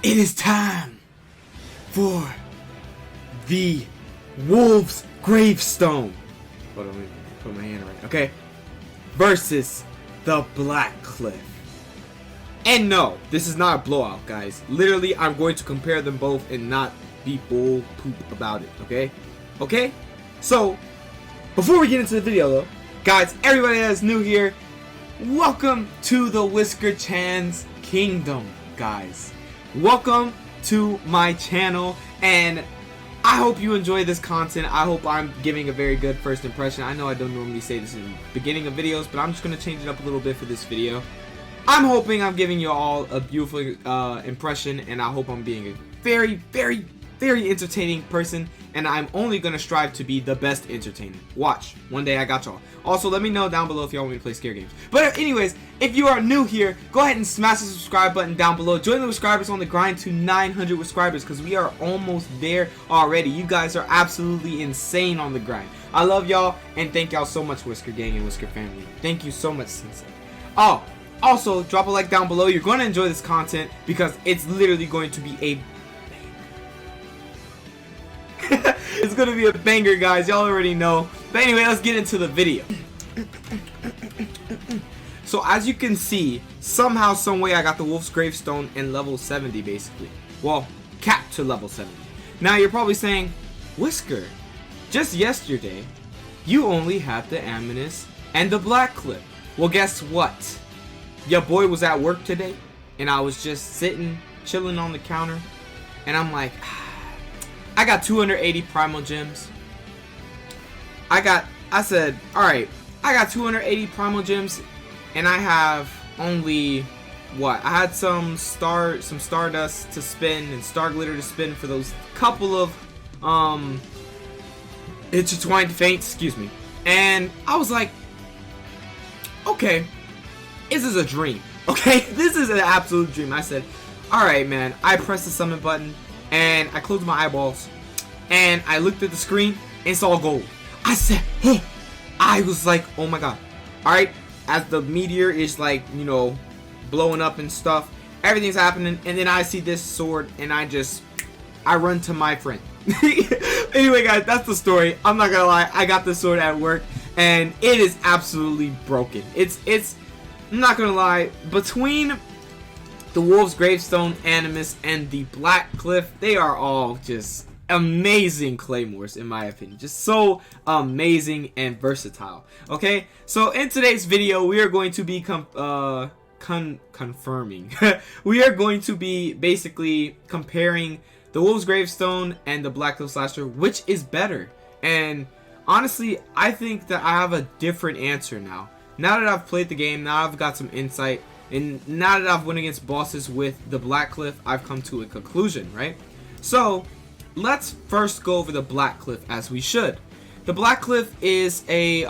It is time for the Wolves Gravestone. Hold on, let me put my hand right. Okay. Versus the Blackcliff. And no, this is not a blowout, guys. Literally, I'm going to compare them both and not be bull poop about it, okay? Okay? So, before we get into the video, though, guys, everybody that's new here, welcome to the Whisker Chan's Kingdom, guys. Welcome to my channel, and I hope you enjoy this content. I hope I'm giving a very good first impression. I know I don't normally say this in the beginning of videos, but I'm just going to change it up a little bit for this video. I'm hoping I'm giving you all a beautiful impression, and I hope I'm being a very, very, very entertaining person, and I'm only going to strive to be the best entertainer. Watch. One day I got y'all. Also, let me know down below if y'all want me to play scare games. But anyways, if you are new here, go ahead and smash the subscribe button down below. Join the subscribers on the grind to 900 subscribers, because we are almost there already. You guys are absolutely insane on the grind. I love y'all, and thank y'all so much, Whisker Gang and Whisker Family. Thank you so much, Sensei. Oh, also, drop a like down below. You're going to enjoy this content because it's literally going to be a banger. It's going to be a banger, guys. Y'all already know. But anyway, let's get into the video. So, as you can see, somehow, someway, I got the Wolf's Gravestone in level 70, basically. Well, capped to level 70. Now, you're probably saying, Whisker, just yesterday, you only had the Amethyst and the Blackcliff. Well, guess what? Your boy was at work today, and I was just sitting, chilling on the counter, and I'm like, I got 280 primal gems. I said, alright, I got 280 primal gems, and I have only, what? I had some stardust to spin, and star glitter to spin for those couple of, intertwined faints, excuse me. And I was like, okay, this is a dream, okay? This is an absolute dream. I said, alright, man. I pressed the summon button, and I closed my eyeballs, and I looked at the screen and saw gold. I said, oh, I was like, oh my god. Alright, as the meteor is like, you know, blowing up and stuff, everything's happening, and then I see this sword, and I run to my friend. Anyway, guys, that's the story. I'm not gonna lie, I got this sword at work, and it is absolutely broken. I'm not gonna lie, between the Wolf's Gravestone, Animus, and the Blackcliff, they are all just amazing claymores, in my opinion. Just so amazing and versatile. Okay, so in today's video, we are going to be confirming. We are going to be basically comparing the Wolf's Gravestone and the Blackcliff Slasher, which is better. And honestly, I think that I have a different answer now. Now that I've played the game, now I've got some insight, and now that I've went against bosses with the Blackcliff, I've come to a conclusion, right? So, let's first go over the Blackcliff as we should. The Blackcliff is a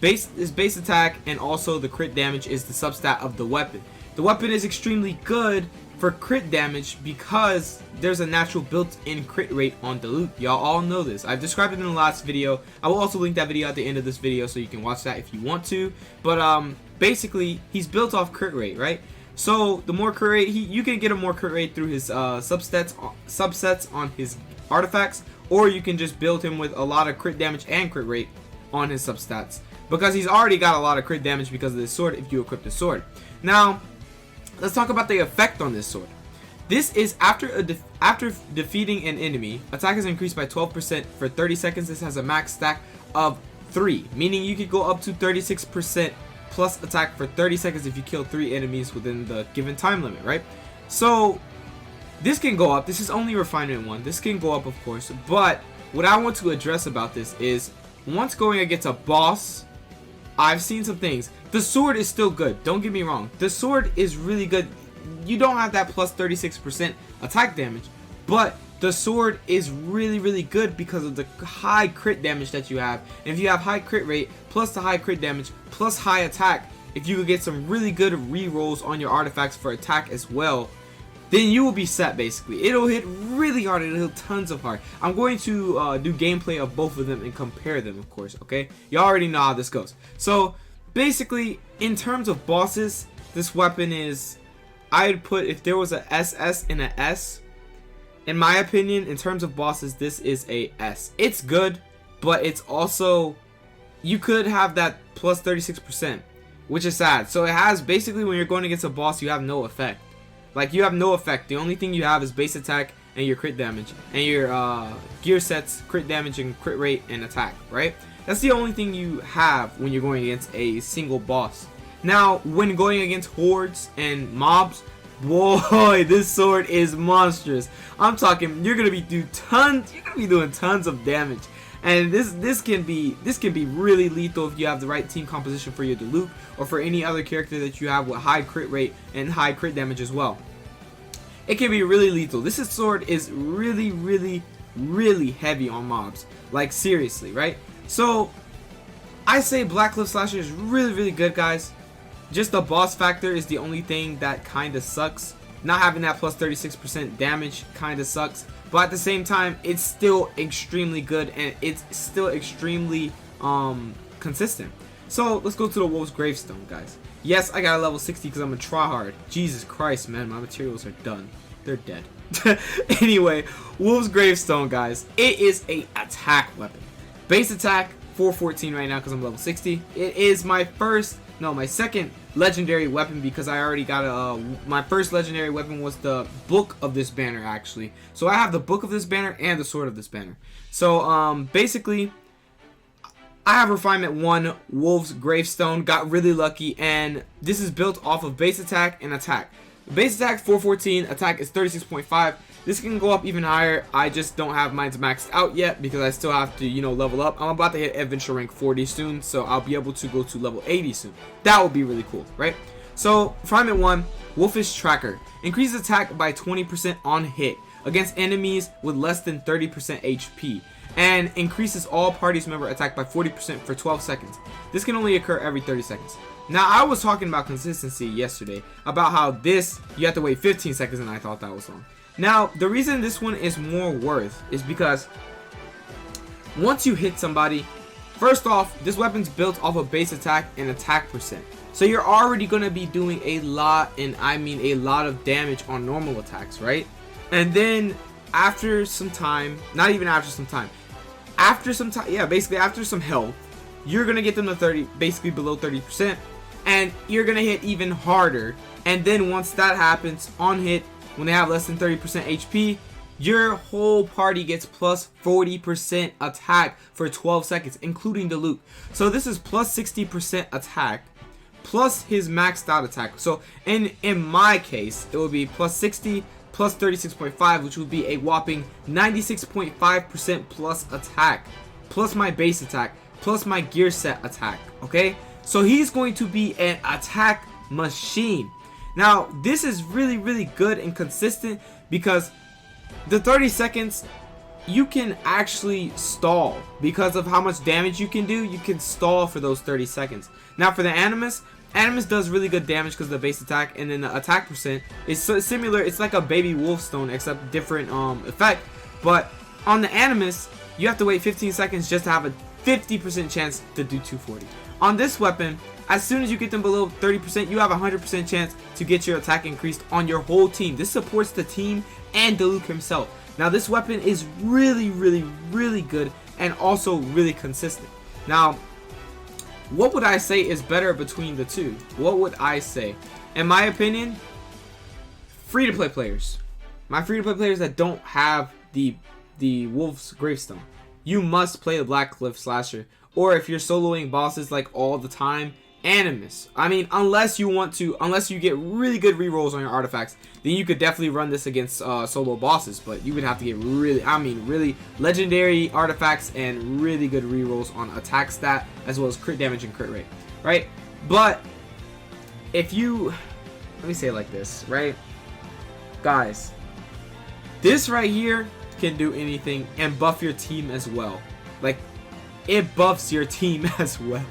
base attack, and also the crit damage is the substat of the weapon. The weapon is extremely good for crit damage because there's a natural built-in crit rate on the loot. Y'all all know this. I've described it in the last video. I will also link that video at the end of this video so you can watch that if you want to. But basically, he's built off crit rate, right? So the more crit rate, you can get a more crit rate through his subsets on his artifacts, or you can just build him with a lot of crit damage and crit rate on his substats, because he's already got a lot of crit damage because of this sword if you equip the sword. Now, let's talk about the effect on this sword. This is after defeating an enemy, attack is increased by 12% for 30 seconds. This has a max stack of 3, meaning you could go up to 36% plus attack for 30 seconds if you kill 3 enemies within the given time limit, right? So, this can go up. This is only refinement 1. This can go up, of course, but what I want to address about this is, once going against a boss, I've seen some things. The sword is still good. Don't get me wrong. The sword is really good. You don't have that plus 36% attack damage, but the sword is really, really good because of the high crit damage that you have. And if you have high crit rate, plus the high crit damage, plus high attack, if you could get some really good re-rolls on your artifacts for attack as well, then you will be set, basically. It'll hit really hard, it'll hit tons of hard. I'm going to do gameplay of both of them and compare them, of course, okay? You already know how this goes. So, basically, in terms of bosses, this weapon is I'd put, if there was a SS and a S, in my opinion, in terms of bosses, this is a S. It's good, but it's also, you could have that plus 36%, which is sad. So it has, basically when you're going against a boss, you have no effect. Like, you have no effect. The only thing you have is base attack and your crit damage, and your gear sets, crit damage and crit rate and attack, right? That's the only thing you have when you're going against a single boss. Now, when going against hordes and mobs, boy, this sword is monstrous. I'm talking, you're gonna be doing tons of damage, and this can be really lethal if you have the right team composition for your Diluc or for any other character that you have with high crit rate and high crit damage as well. It can be really lethal. This sword is really heavy on mobs, like seriously, right? So I say Blackcliff Slasher is really good, guys. Just the boss factor is the only thing that kind of sucks. Not having that plus 36% damage kind of sucks. But at the same time, it's still extremely good, and it's still extremely consistent. So let's go to the Wolf's Gravestone, guys. Yes, I got a level 60 because I'm a tryhard. Jesus Christ, man, my materials are done. They're dead. Anyway, Wolf's Gravestone, guys. It is a attack weapon. Base attack 414 right now because I'm level 60. It is my second legendary weapon, because I already got my first legendary weapon was the book of this banner, actually. So I have the book of this banner and the sword of this banner. So basically, I have refinement 1 Wolf's Gravestone. Got really lucky, and this is built off of base attack and attack. Base attack 414, attack is 36.5. This can go up even higher. I just don't have mine maxed out yet because I still have to, you know, level up. I'm about to hit adventure rank 40 soon, so I'll be able to go to level 80 soon. That would be really cool, right? So, refinement 1, Wolfish Tracker. Increases attack by 20% on hit against enemies with less than 30% HP. And increases all party's member attack by 40% for 12 seconds. This can only occur every 30 seconds. Now, I was talking about consistency yesterday, about how this, you have to wait 15 seconds, and I thought that was long. Now, the reason this one is more worth is because once you hit somebody, first off, this weapon's built off of base attack and attack percent. So you're already going to be doing a lot, and I mean a lot of damage on normal attacks, right? And then after some time, not even after some time, yeah, basically after some health, you're going to get them to 30, basically below 30%, and you're going to hit even harder. And then once that happens, on hit, when they have less than 30% HP, your whole party gets plus 40% attack for 12 seconds, including the Diluc. So this is plus 60% attack, plus his maxed out attack. So in my case, it would be plus 60, plus 36.5, which would be a whopping 96.5% plus attack, plus my base attack, plus my gear set attack, okay? So he's going to be an attack machine. Now, this is really good and consistent because the 30 seconds, you can actually stall because of how much damage you can do. You can stall for those 30 seconds. Now, for the Animus does really good damage because of the base attack, and then the attack percent is so similar. It's like a baby wolf stone except different effect. But on the Animus, you have to wait 15 seconds just to have a 50% chance to do 240. On this weapon, as soon as you get them below 30%, you have a 100% chance to get your attack increased on your whole team. This supports the team and Diluc himself. Now, this weapon is really good and also really consistent. Now, what would I say is better between the two? What would I say? In my opinion, free-to-play players. My free-to-play players that don't have the Wolf's Gravestone. You must play the Blackcliff Slasher. Or if you're soloing bosses like all the time, Animus. I mean, unless you get really good rerolls on your artifacts, then you could definitely run this against solo bosses. But you would have to get really legendary artifacts and really good rerolls on attack stat as well as crit damage and crit rate, right? But if you, let me say it like this, right, guys, this right here can do anything and buff your team as well. Like, it buffs your team as well.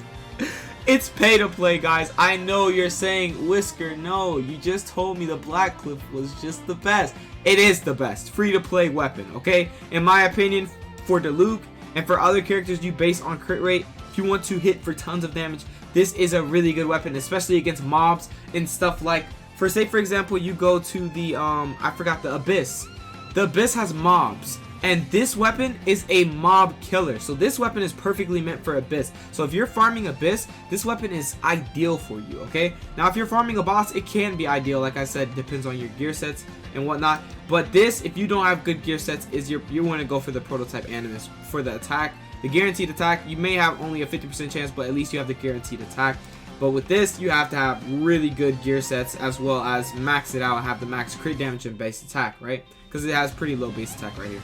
It's pay to play, guys. I know you're saying, Whisker, no, you just told me the Blackcliff was just the best. It is the best free to play weapon, okay? In my opinion, for Diluc and for other characters you base on crit rate, if you want to hit for tons of damage, this is a really good weapon, especially against mobs and stuff like say for example, you go to the I forgot, the Abyss. The Abyss has mobs, and this weapon is a mob killer. So this weapon is perfectly meant for Abyss. So if you're farming Abyss, this weapon is ideal for you, okay? Now if you're farming a boss, it can be ideal. Like I said, depends on your gear sets and whatnot. But this, if you don't have good gear sets, is you want to go for the prototype Animus for the attack. The guaranteed attack, you may have only a 50% chance, but at least you have the guaranteed attack. But with this, you have to have really good gear sets, as well as max it out, have the max crit damage and base attack, right? Because it has pretty low base attack right here.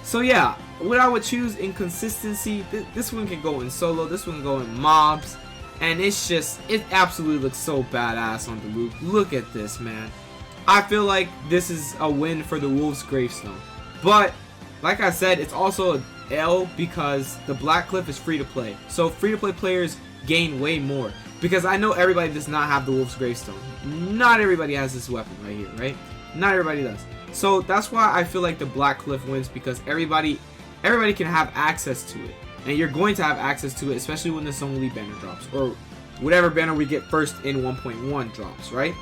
So yeah, what I would choose in consistency, this one can go in solo, this one can go in mobs, and it's just, it absolutely looks so badass on the loop. Look at this, man. I feel like this is a win for the Wolves Gravestone. But like I said, it's also a L because the Blackcliff is free to play. So free to play players gain way more, because I know everybody does not have the Wolves Gravestone. Not everybody has this weapon right here, right? Not everybody does. So that's why I feel like the Blackcliff wins, because everybody can have access to it, and you're going to have access to it, especially when the Song Lee banner drops, or whatever banner we get first in 1.1 drops, right?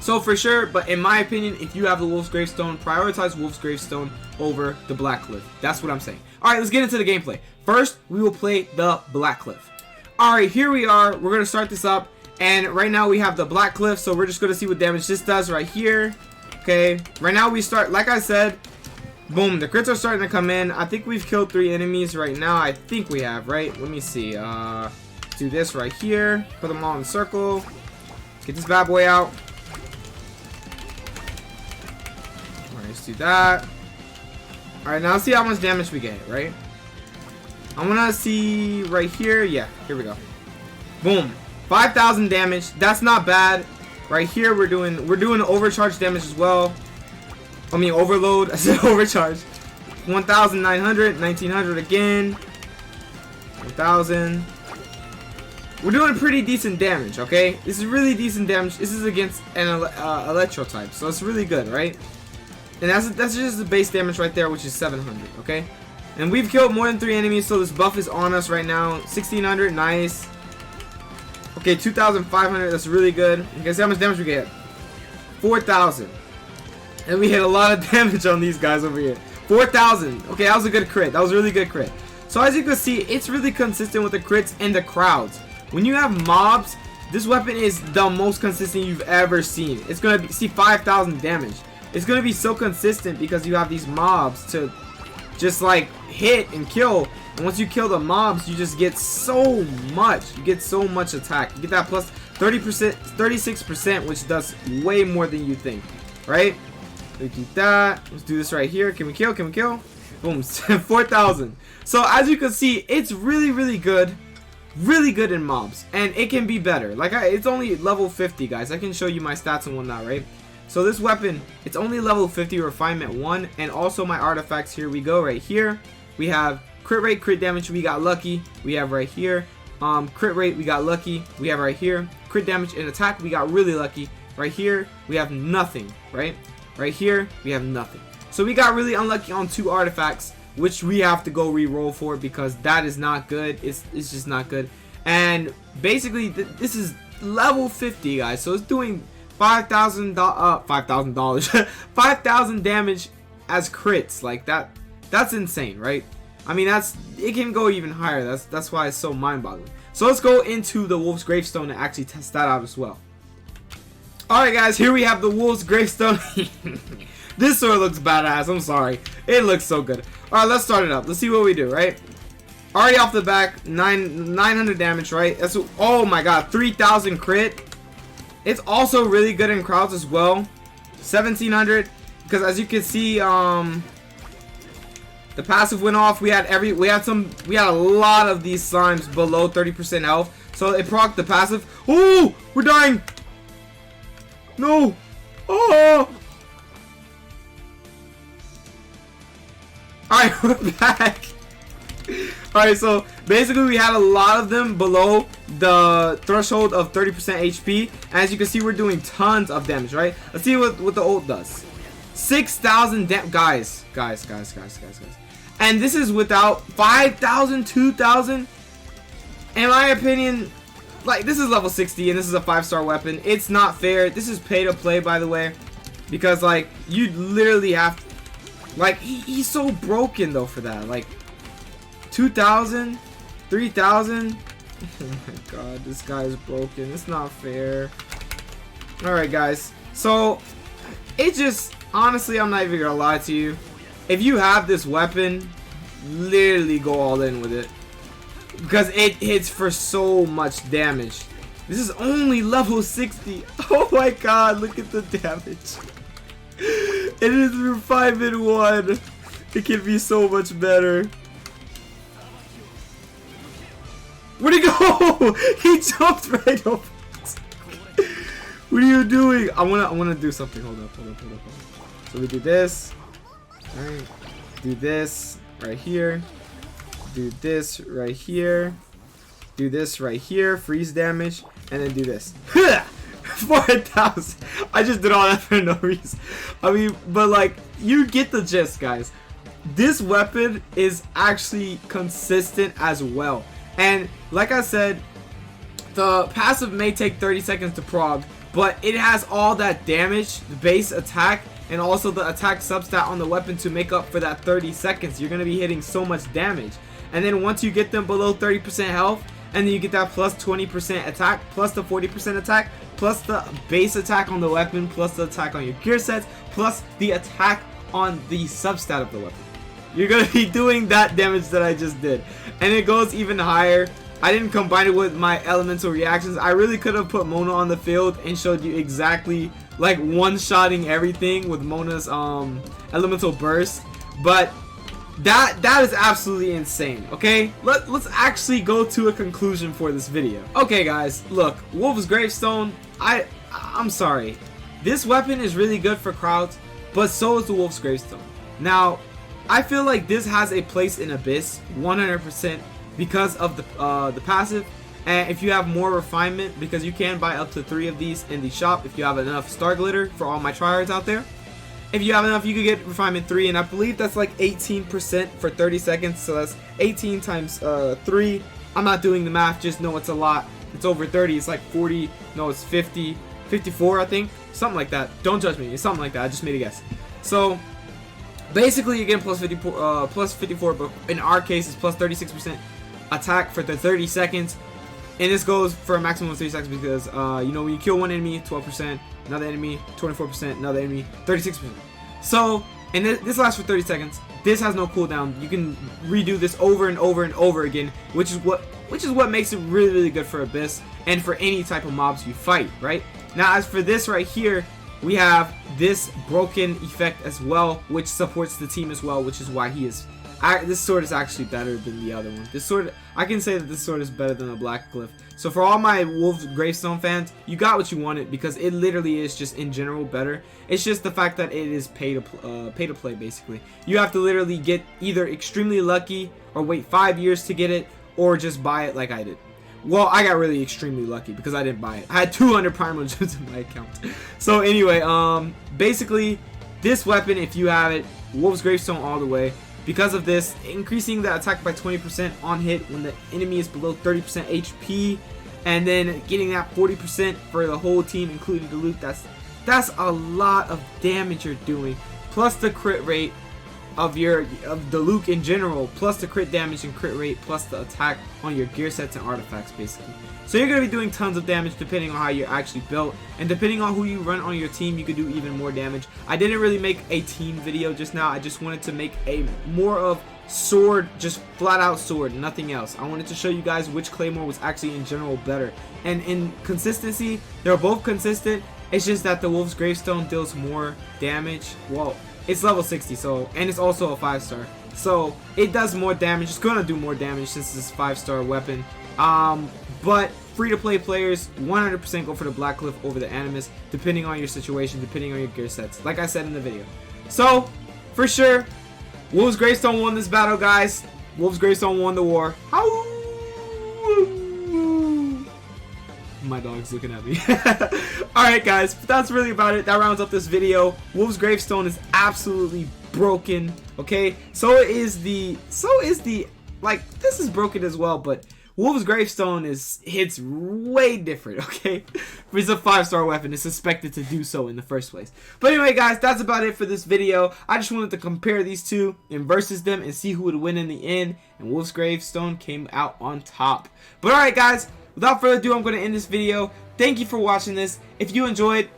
So for sure, but in my opinion, if you have the Wolves Gravestone, prioritize Wolves Gravestone over the Blackcliff. That's what I'm saying. Alright, let's get into the gameplay. First, we will play the Blackcliff. Alright, here we are. We're going to start this up. And right now we have the Blackcliff, so we're just going to see what damage this does right here. Okay, right now we start, like I said, boom, the crits are starting to come in. I think we've killed 3 enemies right now. I think we have, right? Let me see. Let's do this right here. Put them all in a circle. Let's get this bad boy out. Let's do that. Alright, now let's see how much damage we get, right? I want to see right here. Yeah, here we go. Boom. 5,000 damage. That's not bad. Right here, we're doing overcharge damage as well. I mean, overload. I said overcharge. 1,900, 1,900 again. 1,000. We're doing pretty decent damage, okay? This is really decent damage. This is against an electro type, so it's really good, right? And that's just the base damage right there, which is 700, okay? And we've killed more than 3 enemies, so this buff is on us right now. 1,600, nice. Okay, 2,500, that's really good. You guys see how much damage we get? 4,000. And we hit a lot of damage on these guys over here. 4,000. Okay, that was a good crit. That was a really good crit. So as you can see, it's really consistent with the crits and the crowds. When you have mobs, this weapon is the most consistent you've ever seen. It's going to be, see, 5,000 damage. It's going to be so consistent because you have these mobs to just like hit and kill. And once you kill the mobs, you just get so much. You get so much attack. You get that plus 30%, 36%, which does way more than you think. Right? We keep that. Let's do this right here. Can we kill? Can we kill? Boom. 4,000. So as you can see, it's really, really good. Really good in mobs. And it can be better. Like, it's only level 50, guys. I can show you my stats and whatnot, right? So this weapon, it's only level 50 refinement 1, and also my artifacts, here we go. Right here we have crit rate, crit damage, we got lucky. We have right here crit rate, we got lucky. We have right here crit damage and attack, we got really lucky. Right here we have nothing. Right here we have nothing. So we got really unlucky on 2 artifacts, which we have to go re-roll for, because that is not good. It's just not good. And basically this is level 50, guys, so it's doing $5,000 5,000 damage as crits. Like that's insane, right? I mean, it can go even higher. That's why it's so mind-boggling. So let's go into the Wolves Gravestone and actually test that out as well. Alright guys, here we have the Wolves Gravestone. This sword looks badass. I'm sorry, it looks so good. Alright, let's start it up. Let's see what we do, right? Already off the back, 900 damage, right? That's, oh my god, 3,000 crit. It's also really good in crowds as well. 1,700, because as you can see, the passive went off. We had a lot of these slimes below 30% health, so it procced the passive. Oh, we're dying. No. Oh. Alright, we're back. Alright, so basically we had a lot of them below the threshold of 30% HP. As you can see, we're doing tons of damage, right? Let's see what the ult does. 6,000 guys. And this is without 5,000, 2,000. In my opinion, like, this is level 60 and this is a 5-star weapon. It's not fair. This is pay to play, by the way, because like you literally have to, like, he's so broken though for that. Like 2,000, 3,000. Oh my god, this guy is broken. It's not fair. Alright guys, so it just, honestly, I'm not even gonna lie to you. If you have this weapon, literally go all in with it, because it hits for so much damage. This is only level 60. Oh my god, look at the damage. It is for 5-in-1. It can be so much better. Where'd he go? He jumped right over. What are you doing? I wanna do something. Hold up. So we do this. Alright. Do this right here. Do this right here. Do this right here. Freeze damage. And then do this. 4,000. I just did all that for no reason. I mean, but like, you get the gist, guys. This weapon is actually consistent as well. And like I said, the passive may take 30 seconds to prog, but it has all that damage, the base attack, and also the attack substat on the weapon to make up for that 30 seconds. You're going to be hitting so much damage. And then once you get them below 30% health, and then you get that plus 20% attack, plus the 40% attack, plus the base attack on the weapon, plus the attack on your gear sets, plus the attack on the substat of the weapon. You're going to be doing that damage that I just did. And it goes even higher. I didn't combine it with my elemental reactions. I really could have put Mona on the field and showed you exactly like one-shotting everything with Mona's elemental burst. But that is absolutely insane. Okay, let's actually go to a conclusion for this video. Okay guys, look, Wolf's Gravestone, I'm sorry, this weapon is really good for crowds, but so is the Wolf's Gravestone. Now I feel like this has a place in Abyss 100% because of the passive, and if you have more refinement, because you can buy up to 3 of these in the shop if you have enough star glitter for all my tryhards out there. If you have enough, you could get refinement 3, and I believe that's like 18% for 30 seconds, so that's 18 times 3. I'm not doing the math, just know it's a lot. It's over 30, it's like 40, no, it's 50, 54 I think, something like that. Don't judge me, it's something like that, I just made a guess. So basically you're getting plus 54, but in our case it's plus 36% attack for the 30 seconds. And this goes for a maximum of 3 seconds because, you know, when you kill one enemy, 12%, another enemy, 24%, another enemy, 36%. So, and this lasts for 30 seconds. This has no cooldown. You can redo this over and over and over again, which is what makes it really, really good for Abyss and for any type of mobs you fight, right? Now, as for this right here, we have this broken effect as well, which supports the team as well, which is why he is... this sword is actually better than the other one. This sword, I can say that this sword is better than the Blackcliff. So for all my Wolf's Gravestone fans, you got what you wanted because it literally is just in general better. It's just the fact that it is pay to play basically. You have to literally get either extremely lucky or wait 5 years to get it, or just buy it like I did. Well, I got really extremely lucky because I didn't buy it. I had 200 primal gems in my account. So anyway, basically this weapon, if you have it, Wolf's Gravestone all the way. Because of this, increasing the attack by 20% on hit when the enemy is below 30% HP, and then getting that 40% for the whole team, including the loot. That's a lot of damage you're doing, plus the crit rate of the Luke in general, plus the crit damage and crit rate, plus the attack on your gear sets and artifacts basically. So you're going to be doing tons of damage depending on how you're actually built, and depending on who you run on your team, you could do even more damage. I didn't really make a team video just now. I just wanted to make a more of sword, just flat out sword, nothing else. I wanted to show you guys which claymore was actually in general better, and in consistency they're both consistent. It's just that the Wolf's Gravestone deals more damage. Well, it's level 60, so, and it's also a 5-star, so it does more damage. It's gonna do more damage since it's a 5-star weapon. But free-to-play players 100% go for the Blackcliff over the Animus, depending on your situation, depending on your gear sets, like I said in the video. So for sure, Wolf's Gravestone won this battle, guys. Wolf's Gravestone won the war. My dog's looking at me. Alright guys, but that's really about it. That rounds up this video. Wolf's Gravestone is absolutely broken. Okay, so is the like, this is broken as well, but Wolf's Gravestone hits way different, okay? It's a 5-star weapon. It's suspected to do so in the first place. But anyway, guys, that's about it for this video. I just wanted to compare these two and versus them and see who would win in the end. And Wolf's Gravestone came out on top. But alright, guys, without further ado, I'm going to end this video. Thank you for watching this. If you enjoyed,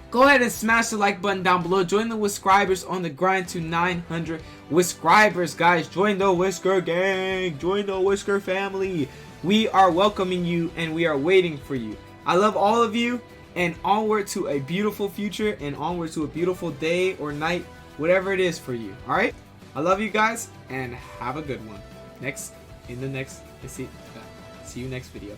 go ahead and smash the like button down below. Join the Whiscribers on the grind to 900 Whiscribers, guys. Join the Whisker gang. Join the Whisker family. We are welcoming you and we are waiting for you. I love all of you, and onward to a beautiful future and onward to a beautiful day or night, whatever it is for you. Alright? I love you guys and have a good one. See you next video.